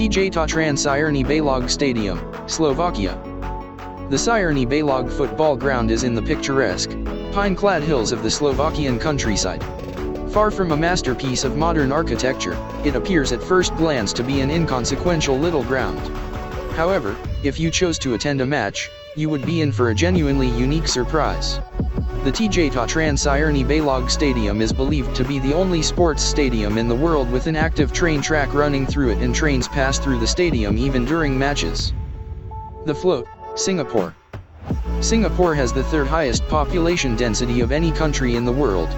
TJ Tatran Sirni Balog Stadium, Slovakia. The Sirni Balog football ground is in the picturesque, pine-clad hills of the Slovakian countryside. Far from a masterpiece of modern architecture, it appears at first glance to be an inconsequential little ground. However, if you chose to attend a match, you would be in for a genuinely unique surprise. The TJ Tatran Sirni Balog Stadium is believed to be the only sports stadium in the world with an active train track running through it, and trains pass through the stadium even during matches. The float, Singapore. Singapore has the third highest population density of any country in the world.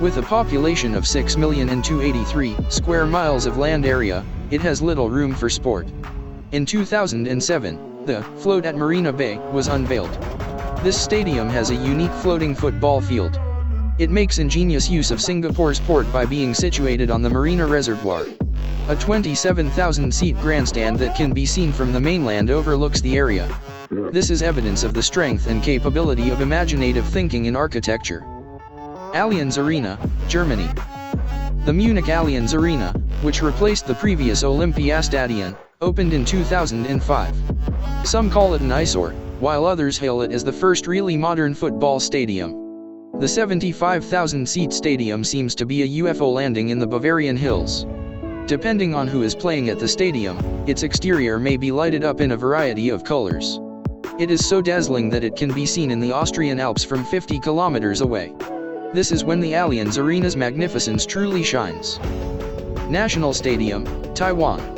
With a population of 6,283,000 square miles of land area, it has little room for sport. In 2007, the float at Marina Bay was unveiled. This stadium has a unique floating football field. It makes ingenious use of Singapore's port by being situated on the Marina Reservoir. A 27,000-seat grandstand that can be seen from the mainland overlooks the area. This is evidence of the strength and capability of imaginative thinking in architecture. Allianz Arena, Germany. The Munich Allianz Arena, which replaced the previous Olympiastadion, opened in 2005. Some call it an eyesore, while others hail it as the first really modern football stadium. The 75,000-seat stadium seems to be a UFO landing in the Bavarian hills. Depending on who is playing at the stadium, its exterior may be lighted up in a variety of colors. It is so dazzling that it can be seen in the Austrian Alps from 50 kilometers away. This is when the Allianz Arena's magnificence truly shines. National Stadium, Taiwan.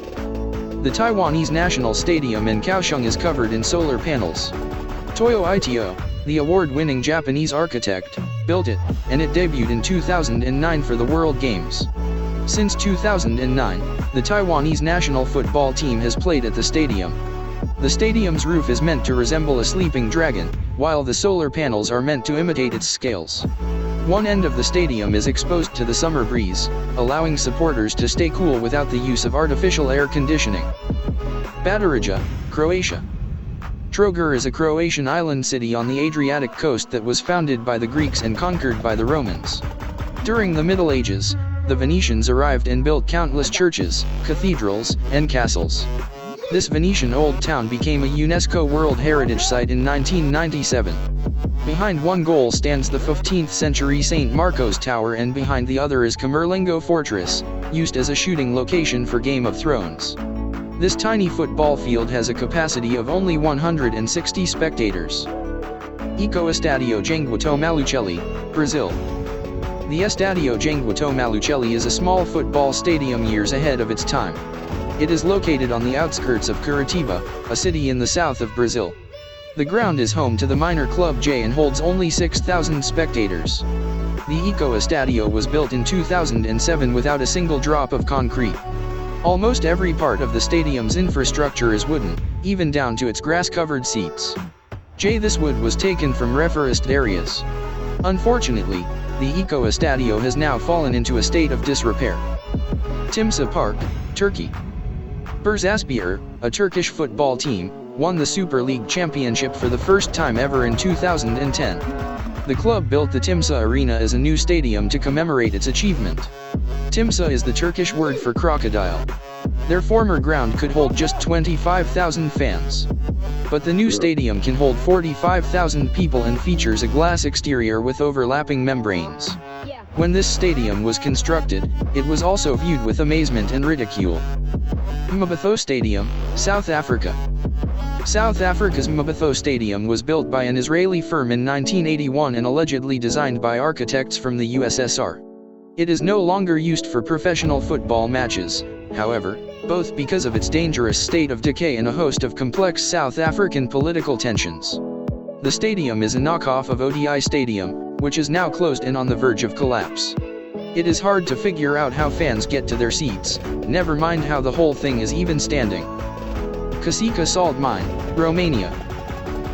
The Taiwanese National Stadium in Kaohsiung is covered in solar panels. Toyo Ito, the award-winning Japanese architect, built it, and it debuted in 2009 for the World Games. Since 2009, the Taiwanese national football team has played at the stadium. The stadium's roof is meant to resemble a sleeping dragon, while the solar panels are meant to imitate its scales. One end of the stadium is exposed to the summer breeze, allowing supporters to stay cool without the use of artificial air conditioning. Batorija, Croatia. Trogir is a Croatian island city on the Adriatic coast that was founded by the Greeks and conquered by the Romans. During the Middle Ages, the Venetians arrived and built countless churches, cathedrals, and castles. This Venetian old town became a UNESCO World Heritage Site in 1997. Behind one goal stands the 15th century St. Marco's Tower, and behind the other is Camerlengo Fortress, used as a shooting location for Game of Thrones. This tiny football field has a capacity of only 160 spectators. Estadio Jenguto Malucelli, Brazil. The Estadio Jenguto Malucelli is a small football stadium years ahead of its time. It is located on the outskirts of Curitiba, a city in the south of Brazil. The ground is home to the minor club J and holds only 6,000 spectators. The Estadio was built in 2007 without a single drop of concrete. Almost every part of the stadium's infrastructure is wooden, even down to its grass-covered seats. This wood was taken from reforested areas. Unfortunately, the Estadio has now fallen into a state of disrepair. Timsa Park, Turkey. Bursaspor, a Turkish football team, won the Super League championship for the first time ever in 2010. The club built the Timsa Arena as a new stadium to commemorate its achievement. Timsa is the Turkish word for crocodile. Their former ground could hold just 25,000 fans. But the new stadium can hold 45,000 people and features a glass exterior with overlapping membranes. When this stadium was constructed, it was also viewed with amazement and ridicule. Mabito Stadium, South Africa. South Africa's Mabito Stadium was built by an Israeli firm in 1981 and allegedly designed by architects from the USSR. It is no longer used for professional football matches, however, both because of its dangerous state of decay and a host of complex South African political tensions. The stadium is a knockoff of ODI Stadium, which is now closed and on the verge of collapse. It is hard to figure out how fans get to their seats, never mind how the whole thing is even standing. Casica Salt Mine, Romania.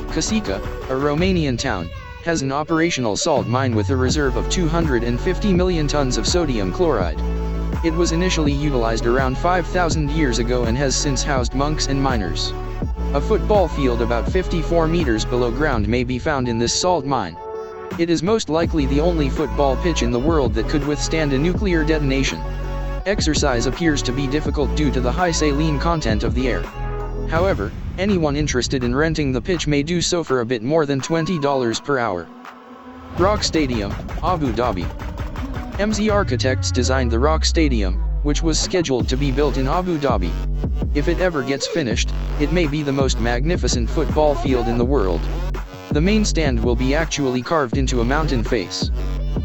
Casica, a Romanian town, has an operational salt mine with a reserve of 250 million tons of sodium chloride. It was initially utilized around 5,000 years ago and has since housed monks and miners. A football field about 54 meters below ground may be found in this salt mine. It is most likely the only football pitch in the world that could withstand a nuclear detonation. Exercise appears to be difficult due to the high saline content of the air. However, anyone interested in renting the pitch may do so for a bit more than $20 per hour. Rock Stadium, Abu Dhabi. MZ Architects designed the Rock Stadium, which was scheduled to be built in Abu Dhabi. If it ever gets finished, it may be the most magnificent football field in the world. The main stand will be actually carved into a mountain face.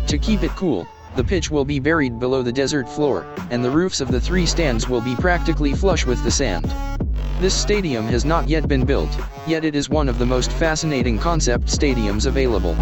To keep it cool, the pitch will be buried below the desert floor, and the roofs of the 3 stands will be practically flush with the sand. This stadium has not yet been built, yet it is one of the most fascinating concept stadiums available.